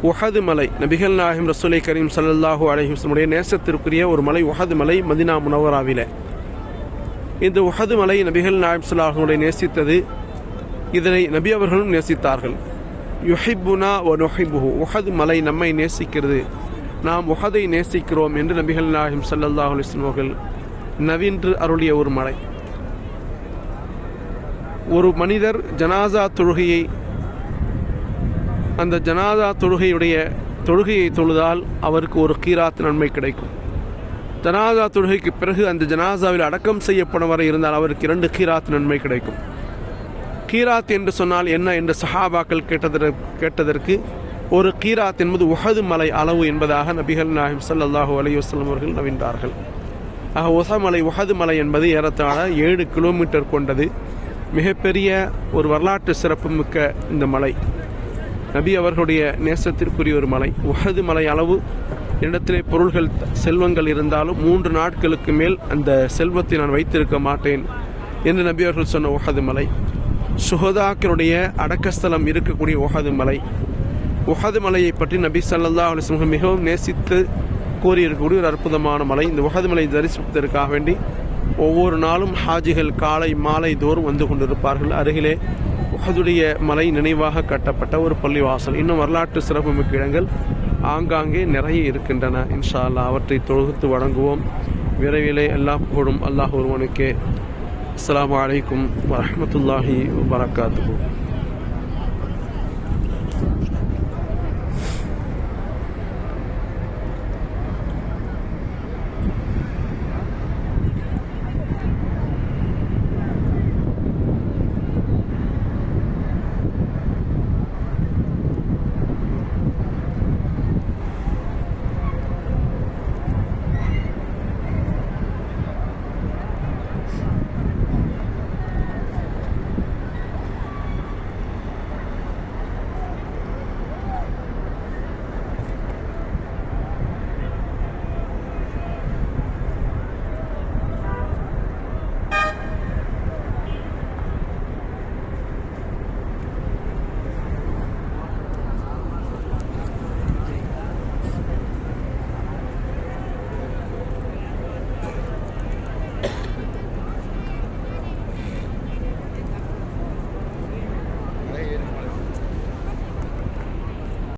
Uhud மலை நபிகள் நாயகம் ரசூலை கரீம் ஸல்லல்லாஹு அலைஹி வஸல்லம் நேசத்திற்குரிய ஒரு மலை உஹது மலை மதீனா முனவராவிலே. இந்த உஹது மலை நபிகள் நாயகம் ஸல்லல்லாஹு அலைஹி நேசித்தது. இதனை நபி அவர்களும் நேசித்தார்கள். யுஹிப்புனா வ நுஹிப்புஹு, உஹது மலை நம்மை நேசிக்கிறது, நாம் உஹதை நேசிக்கிறோம் என்று நபிகள் நாயகம் ஸல்லல்லாஹு அலைஹி வஸல்லம் அவர்கள் நவின்று அருளிய ஒரு மலை. ஒரு மனிதர் ஜனாசா தொழுகையை அந்த ஜனாசா தொழுகையை தொழுதால் அவருக்கு ஒரு கீராத் நன்மை கிடைக்கும். ஜனாசா தொழுகைக்கு பிறகு அந்த ஜனாசாவில் அடக்கம் செய்யப்படும் வரை இருந்தால் அவருக்கு 2 கீராத் நன்மை கிடைக்கும். கீராத் என்று சொன்னால் என்ன என்று சஹாபாக்கள் கேட்டதற்கு ஒரு கீராத் என்பது உஹது மலை அளவு என்பதாக நபிகள் நாயகம் ஸல்லல்லாஹு அலைஹி வஸல்லம் அவர்கள் நவின்றார்கள். உஹது மலை என்பது ஏறத்தாழ 7 கிலோமீட்டர் கொண்டது. மிகப்பெரிய ஒரு வரலாற்று சிறப்பு மிக்க இந்த மலை நபி அவர்களுடைய நேசத்திற்குரிய ஒரு மலை. உஹது மலை அளவு இடத்திலே பொருள்கள் செல்வங்கள் இருந்தாலும் 3 நாட்களுக்கு மேல் அந்த செல்வத்தை நான் வைத்திருக்க மாட்டேன் என்று நபி அவர்கள் சொன்ன உஹது மலை. சுஹதாக்களுடைய அடக்கஸ்தலம் இருக்கக்கூடிய உஹது மலை. உஹது மலையை பற்றி நபி ஸல்லல்லாஹு அலைஹி வஸல்லம் மிகவும் நேசித்து கூறியிருக்கக்கூடிய ஒரு அற்புதமான மலை. இந்த உஹது மலை தரிசிப்பதற்காக வேண்டி ஒவ்வொரு நாளும் ஹாஜிகள் காலை மாலை தோறும் வந்து கொண்டிருப்பார்கள். அருகிலே உஹதுடைய மலை நினைவாக கட்டப்பட்ட ஒரு பள்ளிவாசல், இன்னும் வரலாற்று சிறப்புமிக்க இடங்கள் ஆங்காங்கே நிறைய இருக்கின்றன. இன்ஷா அல்லாஹ் அவற்றை தொகுத்து வழங்குவோம். விரைவிலே எல்லாம் கூடும் அல்லாஹ் ஒருவனுக்கே. அஸ்ஸலாமு அலைக்கும் வரஹ்மத்துல்லாஹி வபரகாத்துஹு.